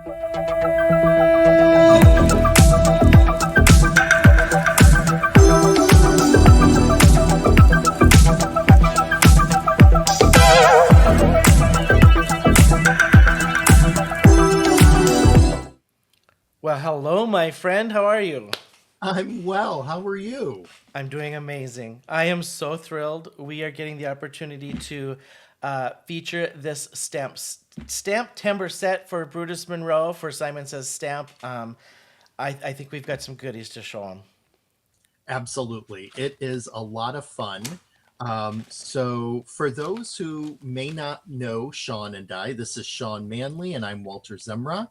Well, hello, my friend. How are you? I'm well. How are you? I'm doing amazing. I am so thrilled. We are getting the opportunity to feature this stamp timber set for Brutus Monroe for Simon Says Stamp. I think we've got some goodies to show them. Absolutely. It is a lot of fun. So, for those who may not know Shawn and I, this is Shawn Manley and I'm Walter Zemrock.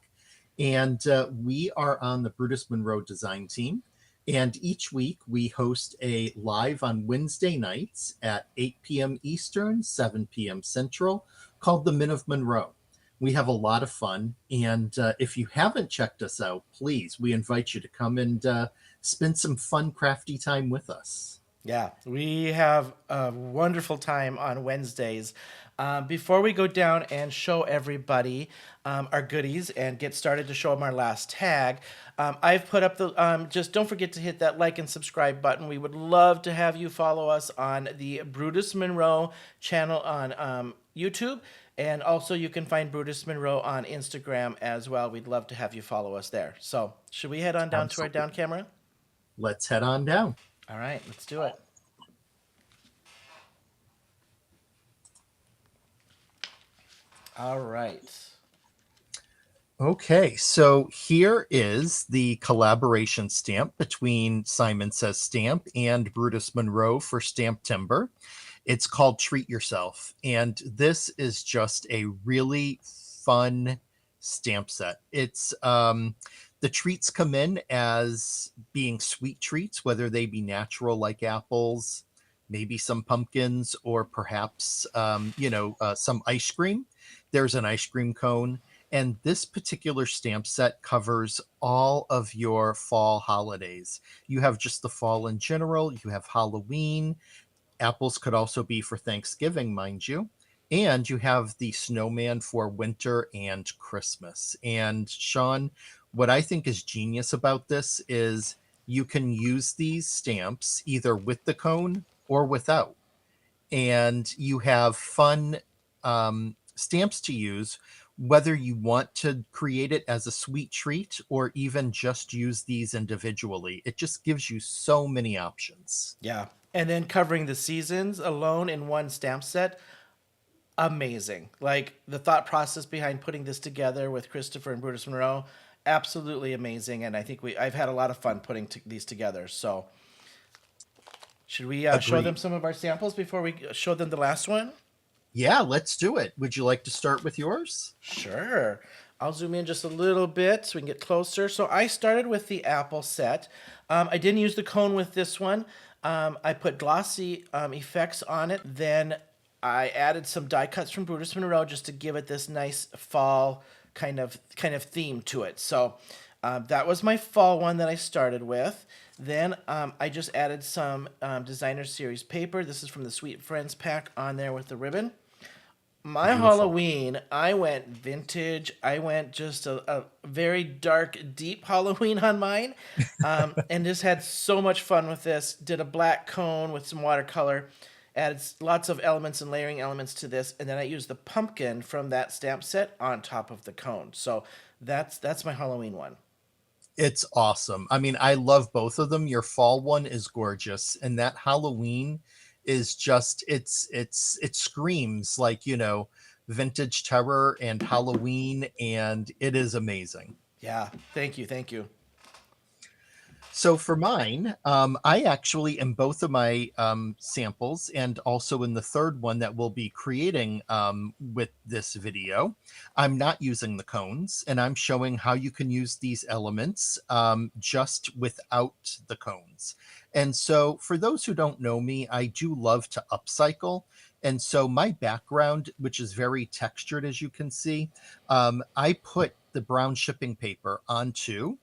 And we are on the Brutus Monroe design team. And each week we host a live on Wednesday nights at 8 p.m. Eastern, 7 p.m. Central, called the Min of Monroe. We have a lot of fun. And if you haven't checked us out, please, we invite you to come and spend some fun, crafty time with us. Yeah, we have a wonderful time on Wednesdays. Before we go down and show everybody our goodies and get started to show them our last tag, I've put up the, just don't forget to hit that like and subscribe button. We would love to have you follow us on the Brutus Monroe channel on YouTube. And also you can find Brutus Monroe on Instagram as well. We'd love to have you follow us there. So should we head on down to our down camera? Let's head on down. All right, let's do it. All right. Okay, so here is the collaboration stamp between Simon Says Stamp and Brutus Monroe for Stamptember. It's called Treat Yourself, and this is just a really fun stamp set. It's the treats come in as being sweet treats, whether they be natural like apples, maybe some pumpkins, or perhaps some ice cream. There's an ice cream cone. And this particular stamp set covers all of your fall holidays. You have just the fall in general. You have Halloween. Apples could also be for Thanksgiving, mind you. And you have the snowman for winter and Christmas. And Shawn, what I think is genius about this is you can use these stamps either with the cone or without. And you have fun stamps to use, whether you want to create it as a sweet treat or even just use these individually. It just gives you so many options. Yeah. And then covering the seasons alone in one stamp set, amazing. Like the thought process behind putting this together with Christopher and Brutus Monroe, absolutely amazing. And I think I've had a lot of fun putting these together. So should we show them some of our samples before we show them the last one? Yeah, let's do it. Would you like to start with yours? Sure. I'll zoom in just a little bit so we can get closer. So I started with the apple set. I didn't use the cone with this one. I put glossy effects on it. Then I added some die cuts from Brutus Monroe just to give it this nice fall kind of theme to it. So that was my fall one that I started with. Then I just added some designer series paper. This is from the Sweet Friends pack on there with the ribbon. My Beautiful. Halloween, I went vintage. I went just a very dark, deep Halloween on mine, and just had so much fun with this. Did a black cone with some watercolor, added lots of elements and layering elements to this, and then I used the pumpkin from that stamp set on top of the cone. So that's my Halloween one. It's awesome. I mean, I love both of them. Your fall one is gorgeous, and that Halloween is just it screams like, vintage terror and Halloween, and it is amazing. Yeah, thank you. So for mine, I actually, in both of my samples and also in the third one that we'll be creating with this video, I'm not using the cones, and I'm showing how you can use these elements just without the cones. And so for those who don't know me, I do love to upcycle. And so my background, which is very textured, as you can see, I put the brown shipping paper onto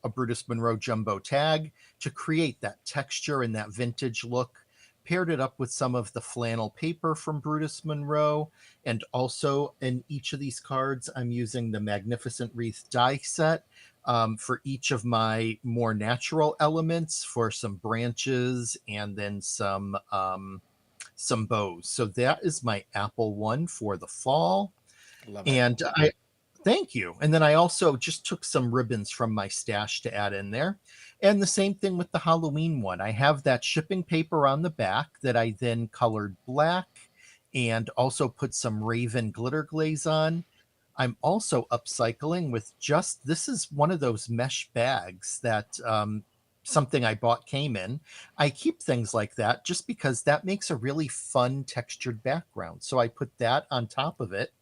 a Brutus Monroe jumbo tag to create that texture and that vintage look. paired it up with some of the flannel paper from Brutus Monroe. And also in each of these cards, I'm using the Magnificent Wreath die set for each of my more natural elements, for some branches and then some bows. So that is my apple one for the fall. Love it. And I thank you. And then I also just took some ribbons from my stash to add in there. And the same thing with the Halloween one. I have that shipping paper on the back that I then colored black and also put some Raven glitter glaze on. I'm also upcycling with just, this is one of those mesh bags that something I bought came in. I keep things like that just because that makes a really fun textured background. So I put that on top of it,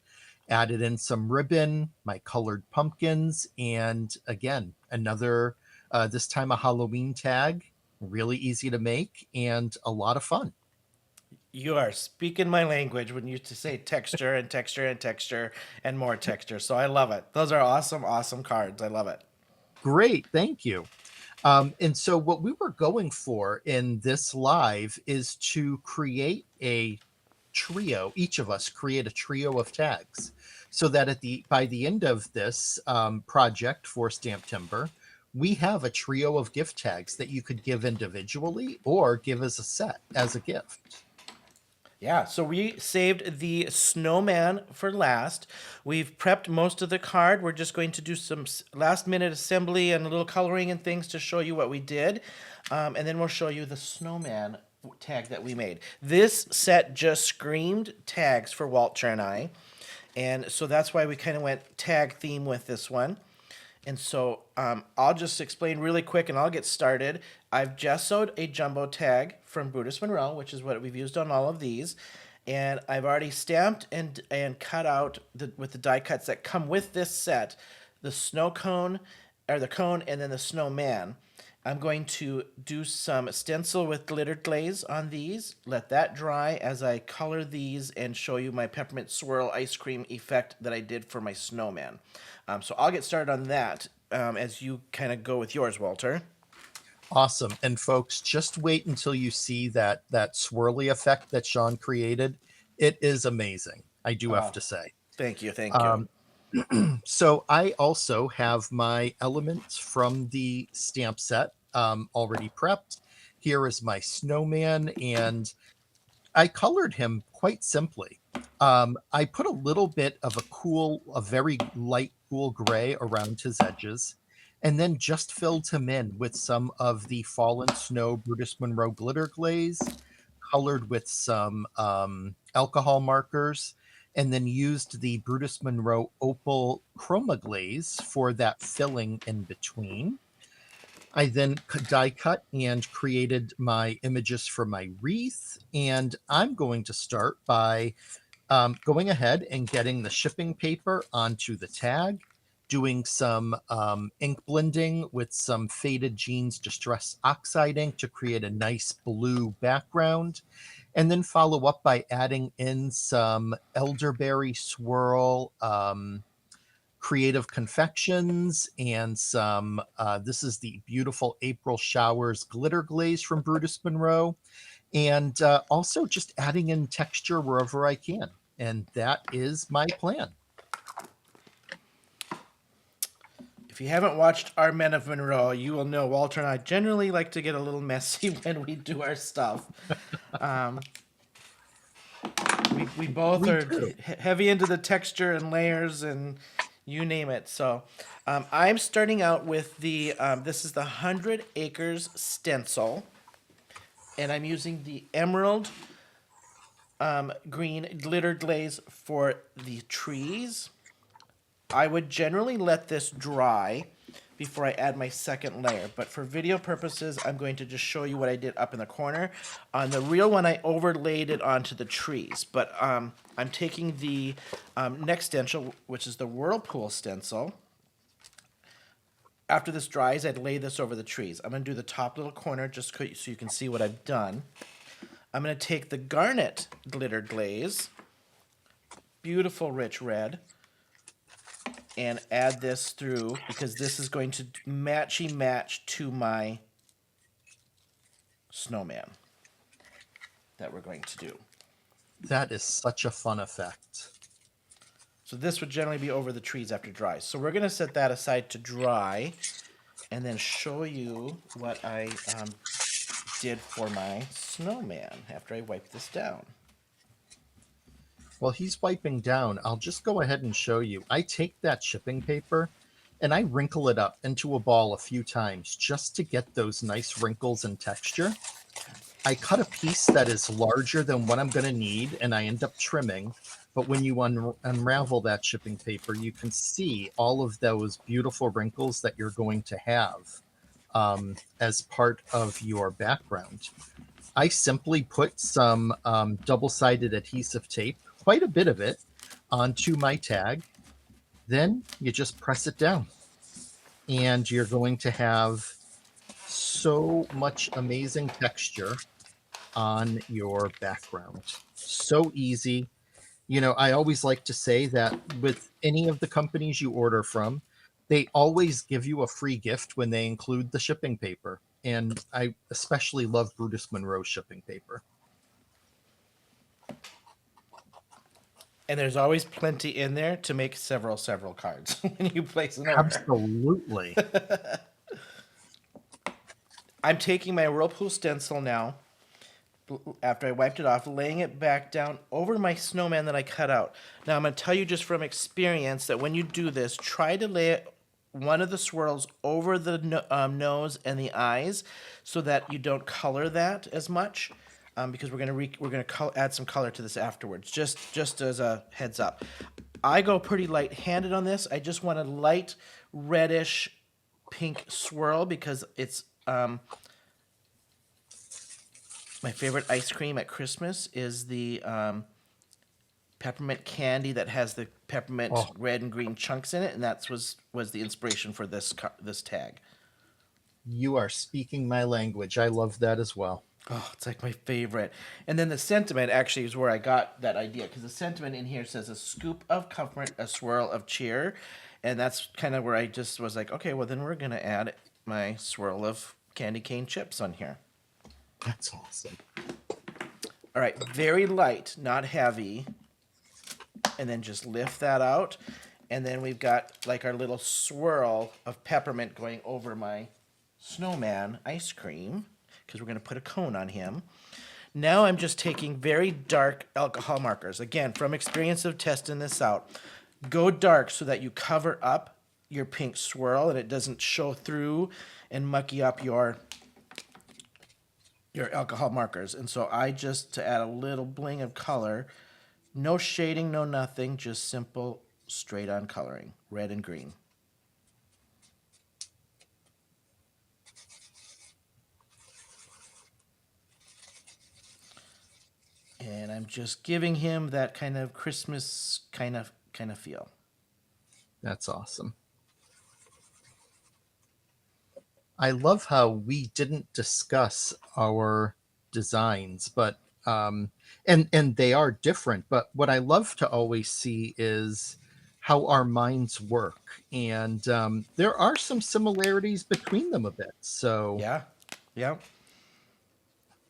added in some ribbon, my colored pumpkins, and again, another, this time a Halloween tag, really easy to make and a lot of fun. You are speaking my language when you say texture and texture and texture and more texture. So I love it. Those are awesome, awesome cards. I love it. Great, thank you. And so what we were going for in this live is to create a trio, each of us create a trio of tags, so that by the end of this project for Stamptember, we have a trio of gift tags that you could give individually or give as a set as a gift. Yeah, so we saved the snowman for last. We've prepped most of the card. We're just going to do some last minute assembly and a little coloring and things to show you what we did. And then we'll show you the snowman tag that we made. This set just screamed tags for Walter and I. And so that's why we kind of went tag theme with this one. And so I'll just explain really quick and I'll get started. I've gessoed a jumbo tag from Brutus Monroe, which is what we've used on all of these. And I've already stamped and cut out with the die cuts that come with this set, the snow cone, or the cone, and then the snowman. I'm going to do some stencil with glittered glaze on these, let that dry as I color these and show you my peppermint swirl ice cream effect that I did for my snowman. So I'll get started on that as you kind of go with yours, Walter. Awesome. And folks, just wait until you see that swirly effect that Shawn created. It is amazing, I do have to say. Thank you, thank you. So I also have my elements from the stamp set already prepped. Here is my snowman, and I colored him quite simply. I put a little bit of a very light cool gray around his edges, and then just filled him in with some of the Fallen Snow Brutus Monroe glitter glaze, colored with some alcohol markers, and then used the Brutus Monroe Opal Chroma Glaze for that filling in between. I then die cut and created my images for my wreath, and I'm going to start by going ahead and getting the shipping paper onto the tag, doing some ink blending with some Faded Jeans Distress Oxide ink to create a nice blue background, and then follow up by adding in some elderberry swirl creative confections and some this is the beautiful April Showers glitter glaze from Brutus Monroe, and also just adding in texture wherever I can. And that is my plan. If you haven't watched our Men of Monroe, you will know Walter and I generally like to get a little messy when we do our stuff. We both are heavy into the texture and layers and you name it. So I'm starting out with the, this is the 100 Acres stencil. And I'm using the emerald green glitter glaze for the trees. I would generally let this dry before I add my second layer, but for video purposes, I'm going to just show you what I did up in the corner. On the real one, I overlaid it onto the trees, but I'm taking the next stencil, which is the Whirlpool stencil. After this dries, I'd lay this over the trees. I'm going to do the top little corner just so you can see what I've done. I'm going to take the Garnet glitter glaze, beautiful rich red, and add this through because this is going to match to my snowman. that we're going to do. That is such a fun effect. So this would generally be over the trees after dry. So we're going to set that aside to dry and then show you what I did for my snowman after I wiped this down. While he's wiping down, I'll just go ahead and show you. I take that shipping paper and I wrinkle it up into a ball a few times just to get those nice wrinkles and texture. I cut a piece that is larger than what I'm going to need, and I end up trimming. But when you unravel that shipping paper, you can see all of those beautiful wrinkles that you're going to have as part of your background. I simply put some double-sided adhesive tape, quite a bit of it, onto my tag. Then you just press it down. And you're going to have so much amazing texture on your background. So easy. You know, I always like to say that with any of the companies you order from, they always give you a free gift when they include the shipping paper. And I especially love Brutus Monroe shipping paper. And there's always plenty in there to make several cards when you place an order. Absolutely. I'm taking my Whirlpool stencil now, after I wiped it off, laying it back down over my snowman that I cut out. Now, I'm going to tell you just from experience that when you do this, try to lay one of the swirls over the nose and the eyes so that you don't color that as much. Because we're gonna add some color to this afterwards. Just as a heads up, I go pretty light-handed on this. I just want a light reddish pink swirl because it's my favorite ice cream at Christmas is the peppermint candy that has the peppermint red and green chunks in it, and that was the inspiration for this tag. You are speaking my language. I love that as well. Oh, it's like my favorite. And then the sentiment actually is where I got that idea, because the sentiment in here says a scoop of comfort, a swirl of cheer. And that's kind of where I just was like, okay, well, then we're going to add my swirl of candy cane chips on here. That's awesome. All right, very light, not heavy. And then just lift that out. And then we've got like our little swirl of peppermint going over my snowman ice cream, because we're going to put a cone on him. Now I'm just taking very dark alcohol markers. Again, from experience of testing this out, go dark so that you cover up your pink swirl and it doesn't show through and mucky up your alcohol markers. And so I just, to add a little bling of color, no shading, no nothing, just simple straight on coloring, red and green. And I'm just giving him that kind of Christmas kind of feel. That's awesome. I love how we didn't discuss our designs, but and they are different. But what I love to always see is how our minds work, and there are some similarities between them a bit. So yeah.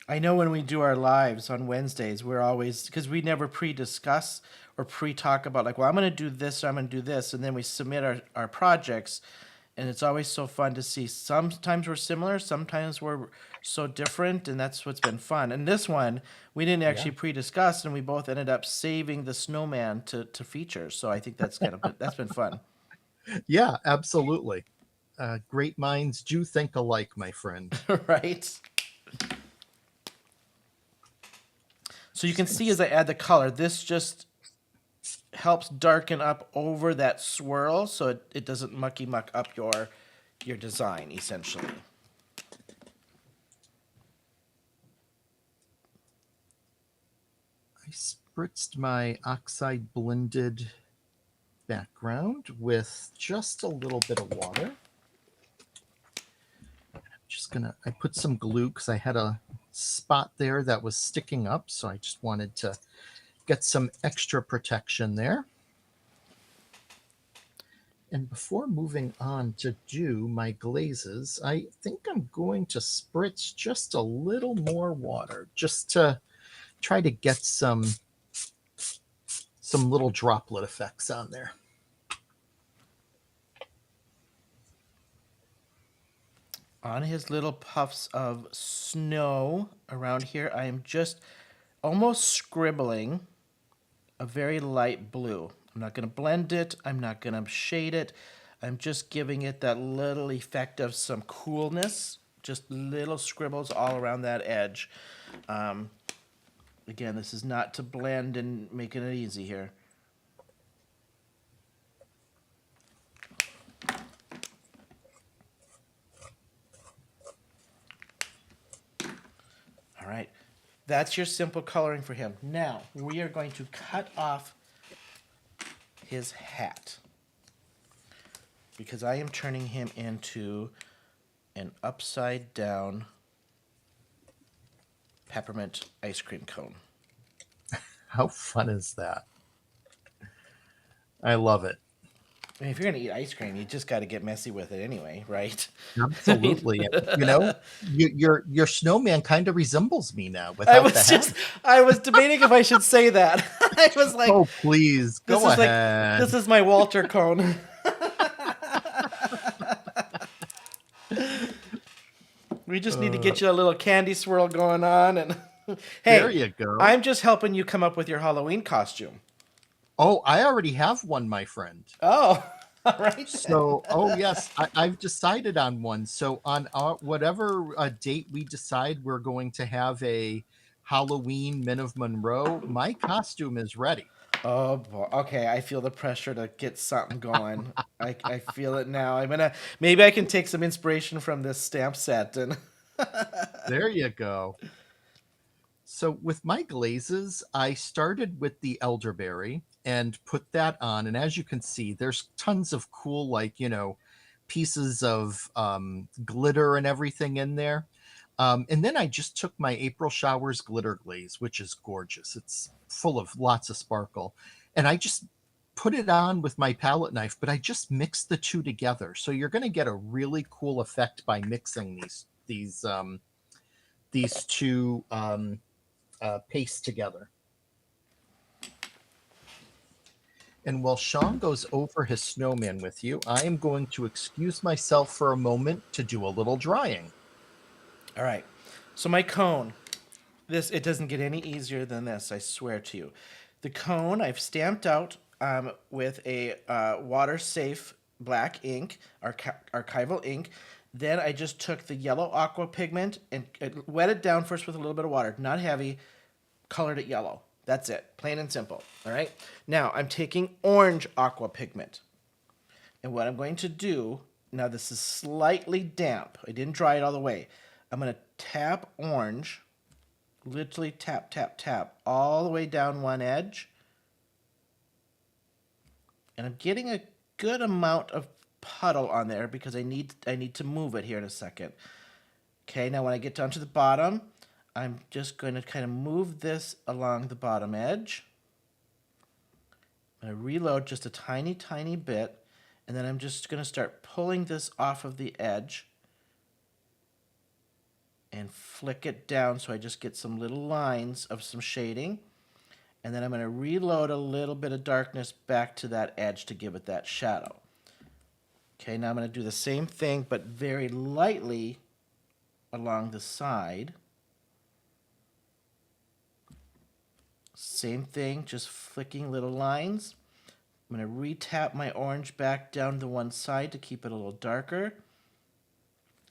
I know when we do our lives on Wednesdays, we're always, because we never pre-discuss or pre-talk about like, well, I'm going to do this or I'm going to do this. And then we submit our projects. And it's always so fun to see. Sometimes we're similar, sometimes we're so different. And that's what's been fun. And this one, we didn't actually pre-discuss, and we both ended up saving the snowman to feature. So I think that's that's been fun. Yeah, absolutely. Great minds do think alike, my friend. Right? So you can see as I add the color, this just helps darken up over that swirl so it doesn't muck up your design, essentially. I spritzed my oxide blended background with just a little bit of water. I put some glue because I had a spot there that was sticking up, so I just wanted to get some extra protection there. And before moving on to do my glazes, I think I'm going to spritz just a little more water just to try to get some little droplet effects on there. On his little puffs of snow around here, I am just almost scribbling a very light blue. I'm not going to blend it. I'm not going to shade it. I'm just giving it that little effect of some coolness. Just little scribbles all around that edge. Again, this is not to blend and making it easy here. All right, that's your simple coloring for him. Now, we are going to cut off his hat because I am turning him into an upside down peppermint ice cream cone. How fun is that? I love it. I mean, if you're going to eat ice cream, you just got to get messy with it anyway, right? Absolutely. You know, your snowman kind of resembles me now without the hat. I was debating if I should say that. I was like, oh, please go ahead. This is my Walter cone. We just need to get you a little candy swirl going on, and hey, there you go. I'm just helping you come up with your Halloween costume. Oh, I already have one, my friend. Oh, all right. So, oh yes, I've decided on one. So on whatever date we decide we're going to have a Halloween Min of Monroe, my costume is ready. Oh boy. Okay, I feel the pressure to get something going. I feel it now. Maybe I can take some inspiration from this stamp set and there you go. So with my glazes, I started with the elderberry and put that on. And as you can see, there's tons of cool, like, you know, pieces of glitter and everything in there. And then I just took my April Showers glitter glaze, which is gorgeous. It's full of lots of sparkle. And I just put it on with my palette knife, but I just mixed the two together. So you're going to get a really cool effect by mixing these two pastes together. And while Shawn goes over his snowman with you, I am going to excuse myself for a moment to do a little drying. All right. So my cone, it doesn't get any easier than this, I swear to you. The cone I've stamped out with a water-safe black ink, archival ink. Then I just took the yellow aqua pigment and wet it down first with a little bit of water, not heavy, colored it yellow. That's it, plain and simple, all right? Now, I'm taking orange aqua pigment. And what I'm going to do, now this is slightly damp. I didn't dry it all the way. I'm going to tap orange, literally tap, tap, tap, all the way down one edge. And I'm getting a good amount of puddle on there because I need to move it here in a second. Okay, now when I get down to the bottom, I'm just going to kind of move this along the bottom edge. I'm going to reload just a tiny, tiny bit, and then I'm just going to start pulling this off of the edge and flick it down so I just get some little lines of some shading. And then I'm going to reload a little bit of darkness back to that edge to give it that shadow. Okay, now I'm going to do the same thing, but very lightly along the side. Same thing, just flicking little lines. I'm going to re-tap my orange back down to one side to keep it a little darker.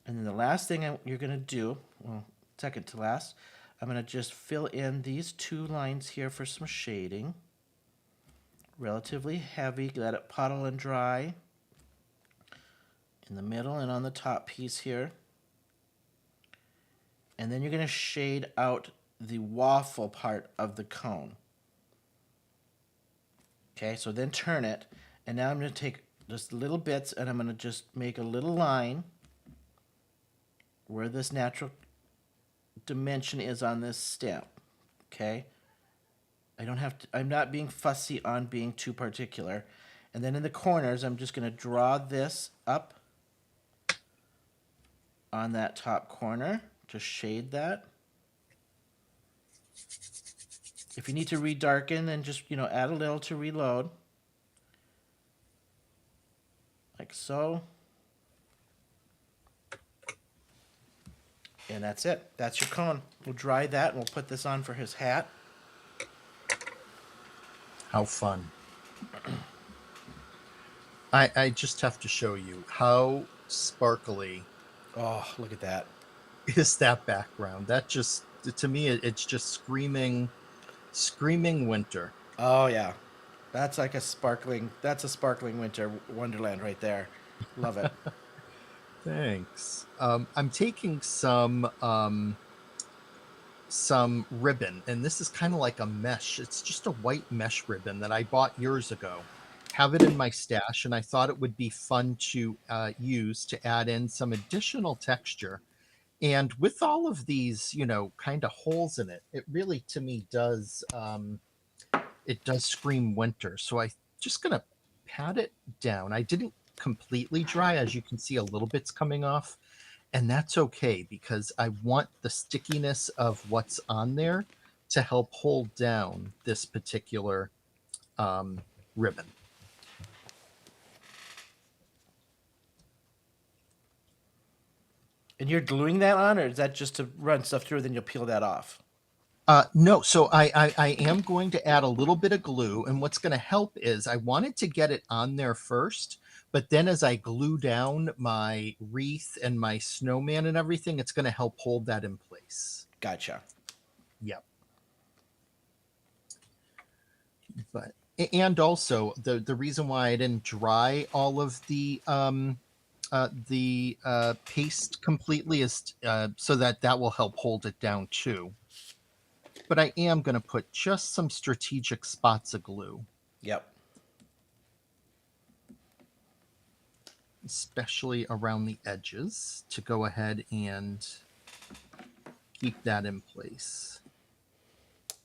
And then the last thing you're going to do, well, second to last, I'm going to just fill in these two lines here for some shading. Relatively heavy, let it puddle and dry. In the middle and on the top piece here. And then you're going to shade out the waffle part of the cone. Okay, so then turn it, and now I'm going to take just little bits and I'm going to just make a little line where this natural dimension is on this stamp. Okay, I'm not being fussy on being too particular. And then in the corners, I'm just going to draw this up on that top corner to shade that. If you need to redarken, then just, add a little to reload. Like so. And that's it. That's your cone. We'll dry that and we'll put this on for his hat. How fun. I just have to show you how sparkly. Oh, look at that. Is that background. That just, to me, it's just screaming winter. Oh, yeah. That's a sparkling winter wonderland right there. Love it. Thanks. I'm taking some ribbon, and this is kind of like a mesh. It's just a white mesh ribbon that I bought years ago. Have it in my stash, and I thought it would be fun to use to add in some additional texture. And with all of these, kind of holes in it, it really, to me, does scream winter. So I'm just gonna pat it down. I didn't completely dry, as you can see, a little bit's coming off, and that's okay because I want the stickiness of what's on there to help hold down this particular ribbon. And you're gluing that on, or is that just to run stuff through, then you'll peel that off? No, so I am going to add a little bit of glue, and what's going to help is I wanted to get it on there first, but then as I glue down my wreath and my snowman and everything, it's going to help hold that in place. Gotcha. Yep. But, and also the reason why I didn't dry all of the paste completely is so that will help hold it down too. But I am going to put just some strategic spots of glue. Yep. Especially around the edges to go ahead and keep that in place.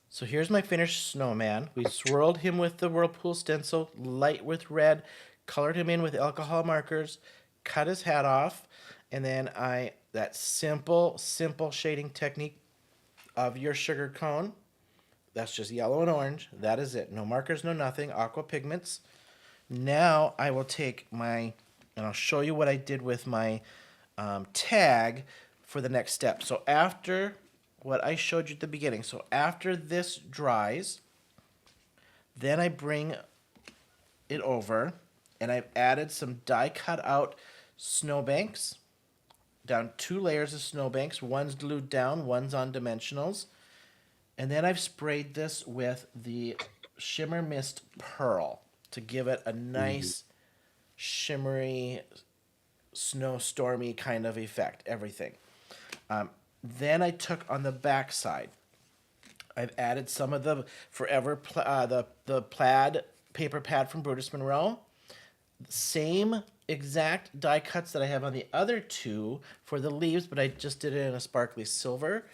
So here's my finished snowman. We swirled him with the Whirlpool stencil, light with red, colored him in with alcohol markers, cut his hat off, and then that simple shading technique of your sugar cone. That's just yellow and orange. That is it. No markers, no nothing. Aqua pigments. Now I will take and I'll show you what I did with my tag for the next step. So after what I showed you at the beginning, so after this dries, then I bring it over and I've added some die cut out snowbanks. Down 2 layers of snowbanks. One's glued down, one's on dimensionals. And then I've sprayed this with the Shimmer Mist Pearl to give it a nice shimmery, snowstormy kind of effect, everything. Then I took on the back side. I've added some of the the plaid paper pad from Brutus Monroe. Same exact die cuts that I have on the other 2 for the leaves, but I just did it in a sparkly silver.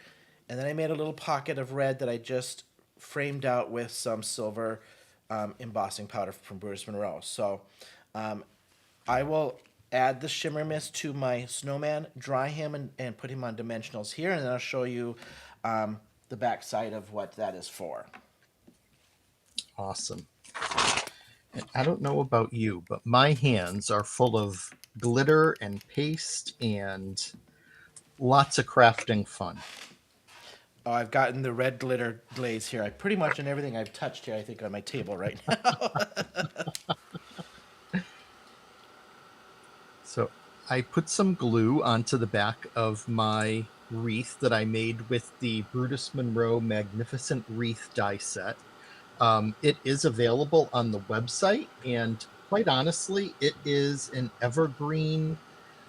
And then I made a little pocket of red that I just framed out with some silver embossing powder from Brutus Monroe. So I will add the shimmer mist to my snowman, dry him, and put him on dimensionals here, and then I'll show you the back side of what that is for. Awesome. And I don't know about you, but my hands are full of glitter and paste and lots of crafting fun. Oh, I've gotten the red glitter glaze here. I pretty much on everything I've touched here, I think, on my table right now. So I put some glue onto the back of my wreath that I made with the Brutus Monroe Magnificent Wreath die set. It is available on the website, and quite honestly, it is an evergreen,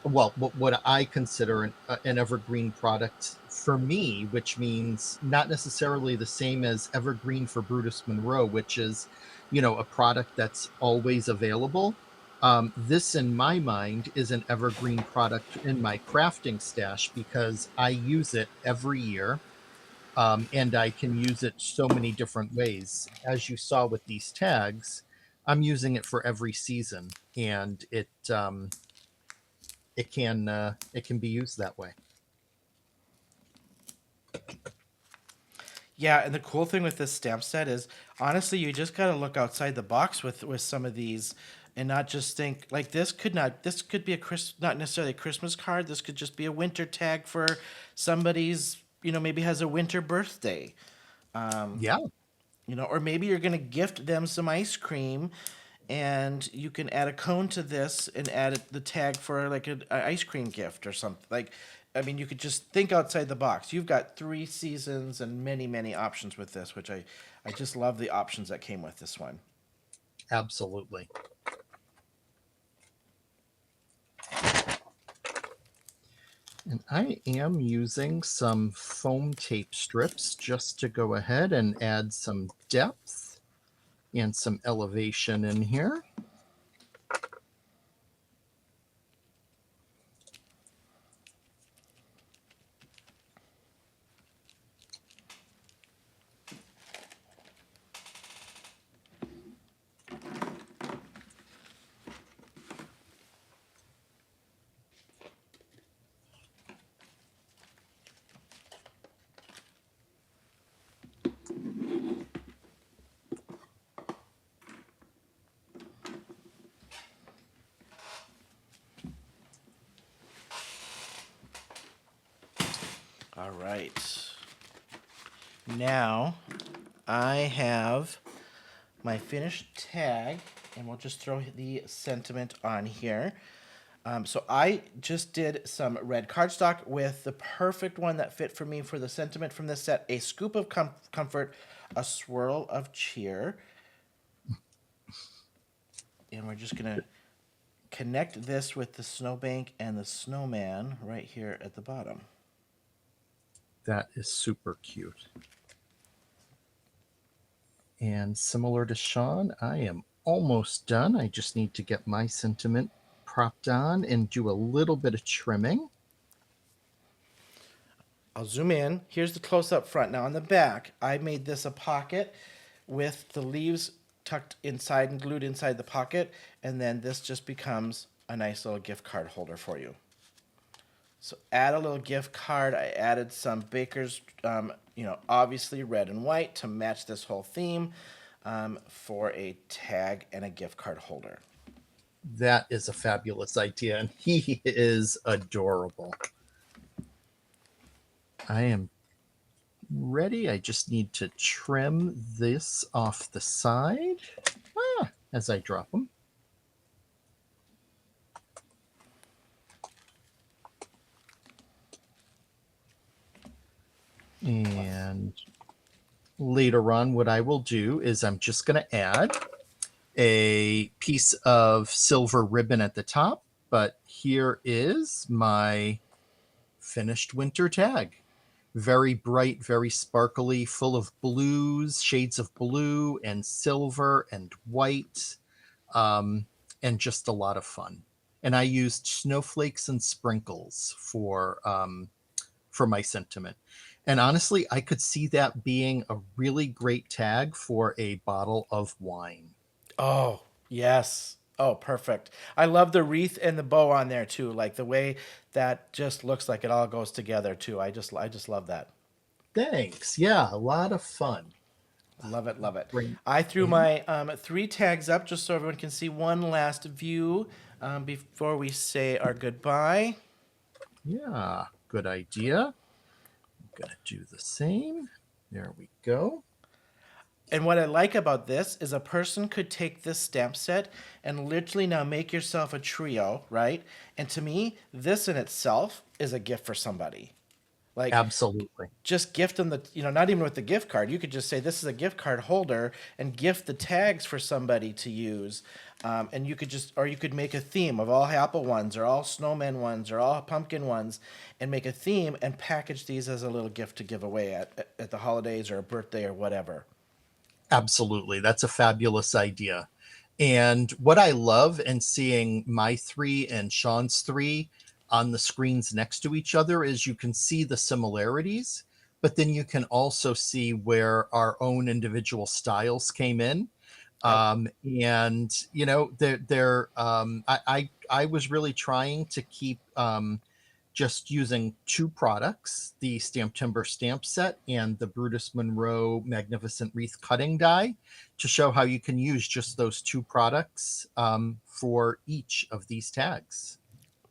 well, what I consider an evergreen product for me, which means not necessarily the same as evergreen for Brutus Monroe, which is, a product that's always available. This, in my mind, is an evergreen product in my crafting stash because I use it every year. And I can use it so many different ways. As you saw with these tags, I'm using it for every season, and it can be used that way. Yeah, and the cool thing with this stamp set is honestly you just got to look outside the box with some of these and not just think like this could be a not necessarily a Christmas card. This could just be a winter tag for somebody's, maybe has a winter birthday. Yeah, Or maybe you're going to gift them some ice cream and you can add a cone to this and add the tag for like a ice cream gift or something. Like, I mean, you could just think outside the box. You've got 3 seasons and many, many options with this, which I just love the options that came with this one. absolutely. And I am using some foam tape strips just to go ahead and add some depth and some elevation in here. All right. Now I have my finished tag, and we'll just throw the sentiment on here. So I just did some red cardstock with the perfect one that fit for me for the sentiment from this set: a scoop of comfort, a swirl of cheer. And we're just gonna connect this with the snowbank and the snowman right here at the bottom. That is super cute. And similar to Shawn, I am almost done. I just need to get my sentiment propped on and do a little bit of trimming. I'll zoom in. Here's the close up front. Now on the back, I made this a pocket with the leaves tucked inside and glued inside the pocket, and then this just becomes a nice little gift card holder for you. So add a little gift card. I added some Baker's, obviously red and white to match this whole theme for a tag and a gift card holder. That is a fabulous idea, and he is adorable. I am ready. I just need to trim this off the side as I drop them. And later on, what I will do is I'm just going to add a piece of silver ribbon at the top. But here is my finished winter tag. Very bright, very sparkly, full of blues, shades of blue and silver and white, and just a lot of fun. And I used snowflakes and sprinkles for my sentiment. And honestly, I could see that being a really great tag for a bottle of wine. Oh, yes. Oh, perfect. I love the wreath and the bow on there too. Like the way that just looks like it all goes together too. I just love that. Thanks. Yeah, a lot of fun. Love it, love it. Great. I threw my 3 tags up just so everyone can see one last view before we say our goodbye. Yeah, good idea. I'm going to do the same. There we go. And what I like about this is a person could take this stamp set and literally now make yourself a trio, right? And to me, this in itself is a gift for somebody. Like, Absolutely. just gift them not even with the gift card. You could just say this is a gift card holder and gift the tags for somebody to use. And you could make a theme of all apple ones or all snowman ones or all pumpkin ones and make a theme and package these as a little gift to give away at the holidays or a birthday or whatever. Absolutely. That's a fabulous idea. And what I love in seeing my 3 and Shawn's 3 on the screens next to each other is you can see the similarities, but then you can also see where our own individual styles came in. And they're I was really trying to keep just using 2 products, the Stamptember stamp set and the Brutus Monroe Magnificent Wreath cutting die, to show how you can use just those 2 products for each of these tags.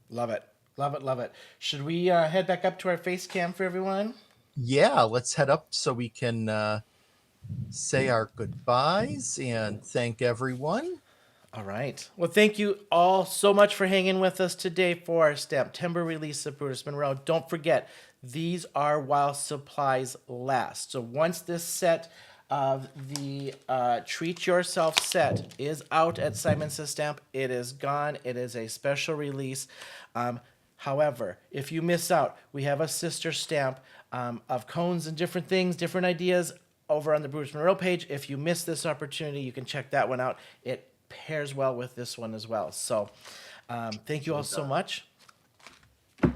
Love it. Love it. Love it. Should we head back up to our face cam for everyone? Yeah, let's head up so we can say our goodbyes and thank everyone. All right. Well, thank you all so much for hanging with us today for our Stamptember release of Brutus Monroe. Don't forget, these are while supplies last. So once this set of the Treat Yourself set is out at Simon Says Stamp, it is gone. It is a special release. However, if you miss out, we have a sister stamp of cones and different things, different ideas over on the Brutus Monroe page. If you miss this opportunity, you can check that one out. It pairs well with this one as well. So thank you all so much. All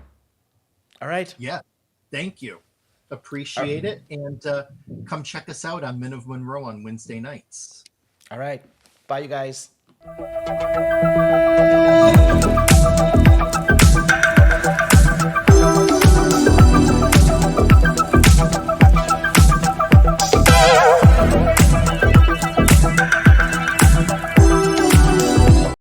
right. Yeah, thank you. Appreciate it. And come check us out on Men of Monroe on Wednesday nights. All right. Bye, you guys.